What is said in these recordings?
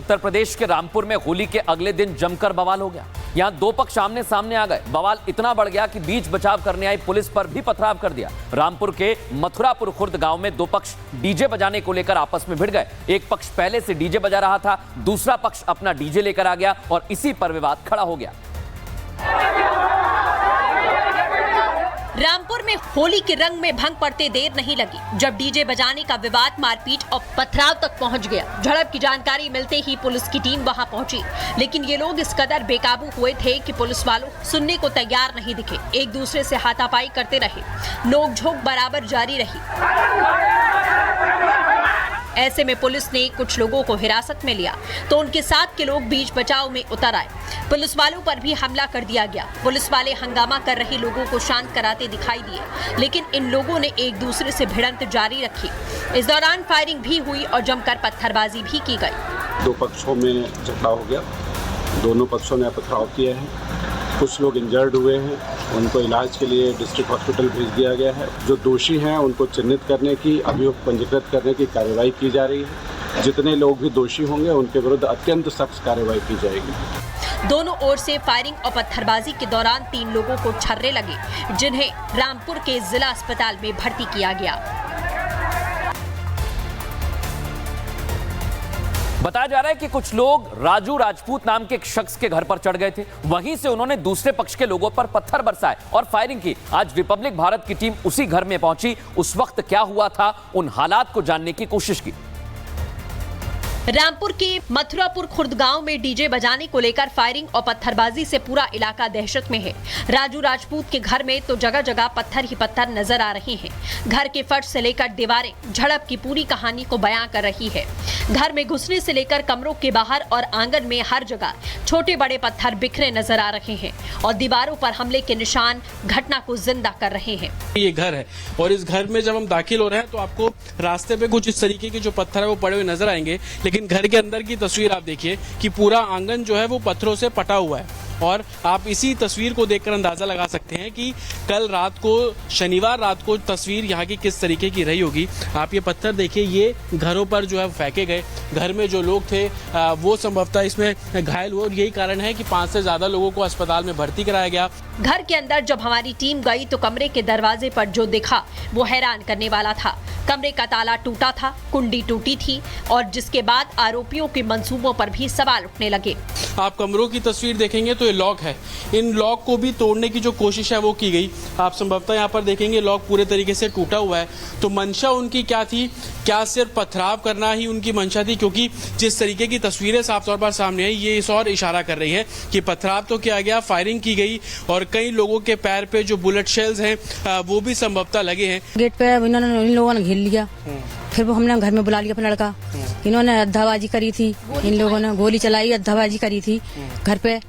उत्तर प्रदेश के रामपुर में होली के अगले दिन जमकर बवाल हो गया। यहां दो पक्ष आमने सामने आ गए। बवाल इतना बढ़ गया कि बीच बचाव करने आई पुलिस पर भी पथराव कर दिया। रामपुर के मथुरापुर खुर्द गांव में दो पक्ष डीजे बजाने को लेकर आपस में भिड़ गए। एक पक्ष पहले से डीजे बजा रहा था, दूसरा पक्ष अपना डीजे लेकर आ गया और इसी पर विवाद खड़ा हो गया। रामपुर में होली के रंग में भंग पड़ते देर नहीं लगी जब डीजे बजाने का विवाद मारपीट और पथराव तक पहुंच गया। झड़प की जानकारी मिलते ही पुलिस की टीम वहां पहुंची, लेकिन ये लोग इस कदर बेकाबू हुए थे कि पुलिस वालों सुनने को तैयार नहीं दिखे। एक दूसरे से हाथापाई करते रहे, नोकझोंक बराबर जारी रही। ऐसे में पुलिस ने कुछ लोगों को हिरासत में लिया तो उनके साथ के लोग बीच बचाव में उतर आए। पुलिस वालों पर भी हमला कर दिया गया। पुलिस वाले हंगामा कर रहे लोगों को शांत कराते दिखाई दिए, लेकिन इन लोगों ने एक दूसरे से भिड़ंत जारी रखी। इस दौरान फायरिंग भी हुई और जमकर पत्थरबाजी भी की गई। दो पक्षों में झगड़ा हो गया, दोनों पक्षों ने पथराव किया है। कुछ लोग इंजर्ड हुए हैं, उनको इलाज के लिए डिस्ट्रिक्ट हॉस्पिटल भेज दिया गया है। जो दोषी हैं उनको चिन्हित करने की, अभियोग पंजीकृत करने की कार्रवाई की जा रही है। जितने लोग भी दोषी होंगे उनके विरुद्ध अत्यंत सख्त कार्रवाई की जाएगी। दोनों ओर से फायरिंग और पत्थरबाजी के दौरान 3 लोगों को छर्रे लगे, जिन्हें रामपुर के जिला अस्पताल में भर्ती किया गया। बताया जा रहा है कि कुछ लोग राजू राजपूत नाम के एक शख्स के घर पर चढ़ गए थे। वहीं से उन्होंने दूसरे पक्ष के लोगों पर पत्थर बरसाए और फायरिंग की। आज रिपब्लिक भारत की टीम उसी घर में पहुंची। उस वक्त क्या हुआ था, उन हालात को जानने की कोशिश की। रामपुर के मथुरापुर खुर्द गांव में डीजे बजाने को लेकर फायरिंग और पत्थरबाजी से पूरा इलाका दहशत में है। राजू राजपूत के घर में तो जगह जगह पत्थर ही पत्थर नजर आ रहे हैं। घर के फर्श से लेकर दीवारें झड़प की पूरी कहानी को बयां कर रही है। घर में घुसने से लेकर कमरों के बाहर और आंगन में हर जगह छोटे बड़े पत्थर बिखरे नजर आ रहे हैं और दीवारों पर हमले के निशान घटना को जिंदा कर रहे हैं। ये घर है और इस घर में जब हम दाखिल हो रहे हैं तो आपको रास्ते पे कुछ इस तरीके के जो पत्थर है वो पड़े हुए नजर आएंगे, लेकिन घर के अंदर की तस्वीर आप देखिए कि पूरा आंगन जो है वो पत्थरों से पटा हुआ है। और आप इसी तस्वीर को देखकर अंदाजा लगा सकते हैं कि कल रात को, शनिवार रात को तस्वीर यहाँ की किस तरीके की रही होगी। आप ये पत्थर देखिए, ये घरों पर जो है फेंके गए। घर में जो लोग थे वो संभवतः इसमें घायल हुए और यही कारण है कि 5 से ज्यादा लोगों को अस्पताल में भर्ती कराया गया। घर के अंदर जब हमारी टीम गई तो कमरे के दरवाजे पर जो दिखा वो हैरान करने वाला था। कमरे का ताला टूटा था, कुंडी टूटी थी और जिसके बाद आरोपियों के मंसूबों पर भी सवाल उठने लगे। आप कमरों की तस्वीर देखेंगे तो ये लॉक है। इन लॉक को भी तोड़ने की जो कोशिश है वो की गई। आप संभवतः यहाँ पर देखेंगे लॉक पूरे तरीके से टूटा हुआ है। तो मंशा उनकी क्या थी? क्या सिर्फ पथराव करना ही उनकी मंशा थी? क्योंकि जिस तरीके की तस्वीरें साफ तौर पर सामने आई, ये इस और इशारा कर रही है कि पथराव तो किया गया, फायरिंग की गई और कई लोगों के पैर पे जो बुलेट शेल्स हैं वो भी संभवतः लगे हैं। गेट पे इन्होंने इन लोगों ने घेर लिया, फिर वो हमने घर में बुला लिया अपना लड़का। इन्होंने अद्धाबाजी करी थी, इन लोगों ने गोली चलाई, अद्धाबाजी करी थी घर पे।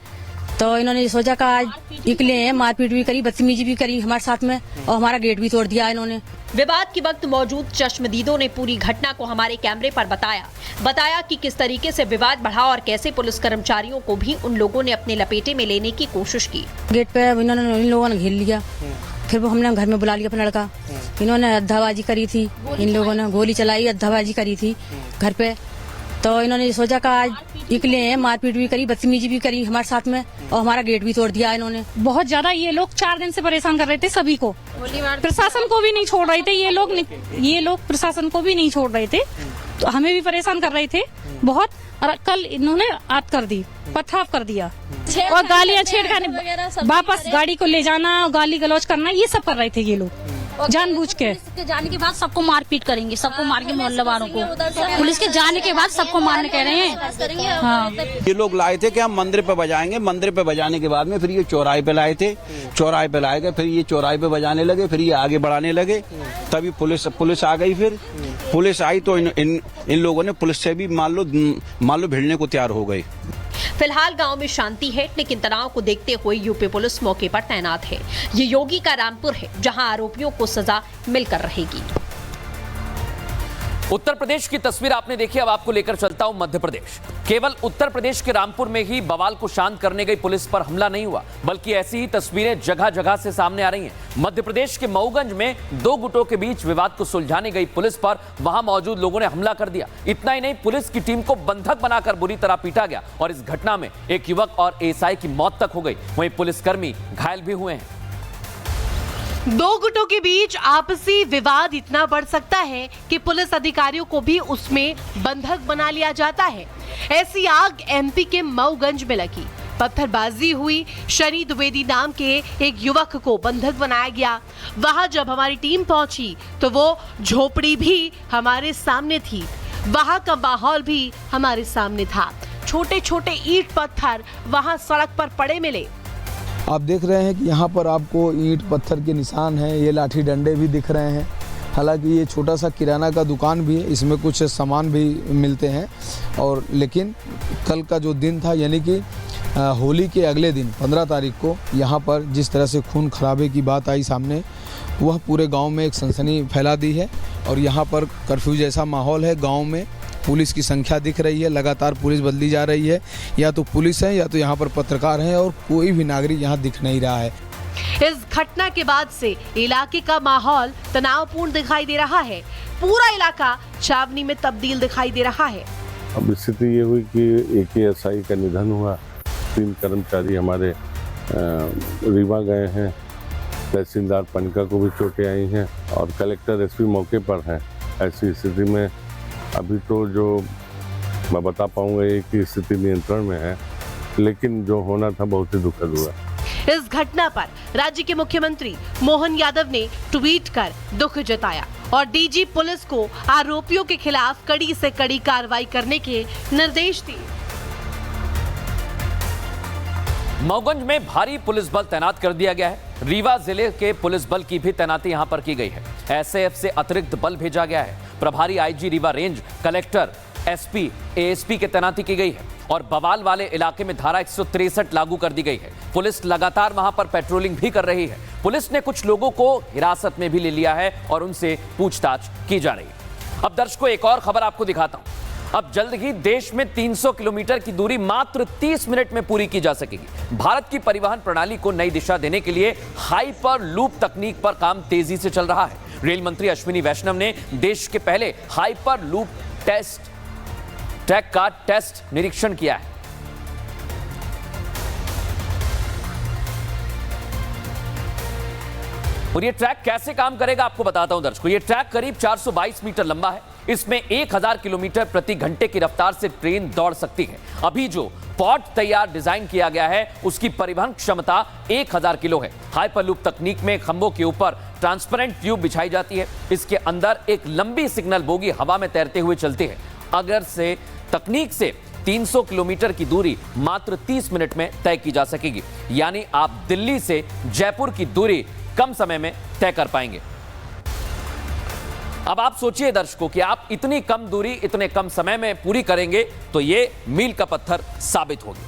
तो इन्होंने सोचा कि आज निकले हैं, मारपीट भी करी, बदतमीजी भी करी हमारे साथ में और हमारा गेट भी तोड़ दिया इन्होंने। विवाद के वक्त मौजूद चश्मदीदों ने पूरी घटना को हमारे कैमरे पर बताया कि किस तरीके से विवाद बढ़ा और कैसे पुलिस कर्मचारियों को भी उन लोगों ने अपने लपेटे में लेने की कोशिश की। गेट पे इन्होंने इन लोगों ने घेर लिया, फिर वो हमने घर में बुला लिया अपना लड़का। इन्होंने अद्धाबाजी करी थी, इन लोगों ने गोली चलाई, अद्धाबाजी करी थी घर पे। तो इन्होंने सोचा कि आज निकले हैं, मारपीट भी करी, बदतमीजी भी करी हमारे साथ में और हमारा गेट भी तोड़ दिया इन्होंने। बहुत ज्यादा ये लोग 4 दिन से परेशान कर रहे थे सभी को, प्रशासन को भी नहीं छोड़ रहे थे। ये लोग प्रशासन को भी नहीं छोड़ रहे थे, तो हमें भी परेशान कर रहे थे बहुत। और कल इन्होंने आत कर दी, पथराव कर दिया और गालियां, छेड़खानी, वापस गाड़ी को ले जाना, गाली गलौज करना, ये सब कर रहे थे ये लोग जानबूझ के। पुलिस के जाने के बाद सबको मारपीट करेंगे, सबको मार के मोहल्ले वालों को। पुलिस के जाने के बाद सबको मारने कह रहे हैं। हाँ। ये लोग लाए थे कि हम मंदिर पे बजाएंगे। मंदिर पे बजाने के बाद में फिर ये चौराहे पे लाए थे, चौराहे पे लाए गए, फिर ये चौराहे पे बजाने लगे, फिर ये आगे बढ़ाने लगे। तभी पुलिस आ गई। फिर पुलिस आई तो इन लोगों ने पुलिस से भी मान लो भिड़ने को तैयार हो गए। फिलहाल गांव में शांति है, लेकिन तनाव को देखते हुए यूपी पुलिस मौके पर तैनात है। ये योगी का रामपुर है, जहां आरोपियों को सजा मिलकर रहेगी। उत्तर प्रदेश की तस्वीर आपने देखी, अब आपको लेकर चलता हूं मध्य प्रदेश। केवल उत्तर प्रदेश के रामपुर में ही बवाल को शांत करने गई पुलिस पर हमला नहीं हुआ, बल्कि ऐसी ही तस्वीरें जगह जगह से सामने आ रही हैं। मध्य प्रदेश के मऊगंज में दो गुटों के बीच विवाद को सुलझाने गई पुलिस पर वहां मौजूद लोगों ने हमला कर दिया। इतना ही नहीं, पुलिस की टीम को बंधक बनाकर बुरी तरह पीटा गया और इस घटना में एक युवक और एएसआई की मौत तक हो गई। वहीं पुलिसकर्मी घायल भी हुए हैं। दो गुटों के बीच आपसी विवाद इतना बढ़ सकता है कि पुलिस अधिकारियों को भी उसमें बंधक बना लिया जाता है। ऐसी आग एमपी के मऊगंज में लगी। पत्थरबाजी हुई, शनि द्विवेदी नाम के एक युवक को बंधक बनाया गया। वहां जब हमारी टीम पहुंची तो वो झोपड़ी भी हमारे सामने थी, वहां का माहौल भी हमारे सामने था। छोटे छोटे ईंट पत्थर वहां सड़क पर पड़े मिले। आप देख रहे हैं कि यहाँ पर आपको ईंट पत्थर के निशान हैं, ये लाठी डंडे भी दिख रहे हैं। हालांकि ये छोटा सा किराना का दुकान भी है, इसमें कुछ सामान भी मिलते हैं। और लेकिन कल का जो दिन था, यानी कि होली के अगले दिन 15 तारीख को यहाँ पर जिस तरह से खून खराबे की बात आई सामने, वह पूरे गांव में एक सनसनी फैला दी है। और यहाँ पर कर्फ्यू जैसा माहौल है। गाँव में पुलिस की संख्या दिख रही है, लगातार पुलिस बदली जा रही है। या तो पुलिस है या तो यहाँ पर पत्रकार हैं, और कोई भी नागरिक यहाँ दिख नहीं रहा है। इस घटना के बाद से इलाके का माहौल तनावपूर्ण दिखाई दे रहा है। पूरा इलाका छावनी में तब्दील दिखाई दे रहा है। अब स्थिति ये हुई कि एक एएसआई का निधन हुआ, 3 कर्मचारी हमारे रीवा गए हैं, तहसीलदार पनका को भी चोटें आई हैं और कलेक्टर एसपी मौके पर हैं। ऐसी स्थिति में अभी तो जो मैं बता पाऊंगा ये कि स्थिति नियंत्रण में है, लेकिन जो होना था बहुत ही दुखद हुआ। इस घटना पर राज्य के मुख्यमंत्री मोहन यादव ने ट्वीट कर दुख जताया और डीजी पुलिस को आरोपियों के खिलाफ कड़ी से कड़ी कार्रवाई करने के निर्देश दिए। मऊगंज में भारी पुलिस बल तैनात कर दिया गया है। रीवा जिले के पुलिस बल की भी तैनाती यहां पर की गई है। एसएएफ से अतिरिक्त बल भेजा गया है। प्रभारी IG Rewa range, collector, SP, ASP की तैनाती की गई है और बवाल वाले इलाके में धारा 163 लागू कर दी गई है। पुलिस लगातार वहां पर पेट्रोलिंग भी कर रही है। पुलिस ने कुछ लोगों को हिरासत में भी ले लिया है और उनसे पूछताछ की जा रही है। अब दर्शकों, एक और खबर आपको दिखाता हूं। अब जल्द ही देश में 300 किलोमीटर की दूरी मात्र 30 मिनट में पूरी की जा सकेगी। भारत की परिवहन प्रणाली को नई दिशा देने के लिए हाइपर लूप तकनीक पर काम तेजी से चल रहा है। रेल मंत्री अश्विनी वैष्णव ने देश के पहले हाइपर लूप ट्रैक का टेस्ट निरीक्षण किया है। और ये ट्रैक कैसे काम करेगा आपको बताता हूं दर्शकों। ये ट्रैक करीब 422 मीटर लंबा है। इसमें 1000 किलोमीटर प्रति घंटे की रफ्तार से ट्रेन दौड़ सकती है। अभी जो पॉट तैयार डिजाइन किया गया है उसकी परिवहन क्षमता 1000 किलो है। हाइपरलूप तकनीक में खंभों के ऊपर ट्रांसपेरेंट ट्यूब बिछाई जाती है। इसके अंदर एक लंबी सिग्नल बोगी हवा में तैरते हुए चलती है। अगर से तकनीक से 300 किलोमीटर की दूरी मात्र 30 मिनट में तय की जा सकेगी। यानी आप दिल्ली से जयपुर की दूरी कम समय में तय कर पाएंगे। अब आप सोचिए दर्शकों कि आप इतनी कम दूरी इतने कम समय में पूरी करेंगे तो ये मील का पत्थर साबित होगी।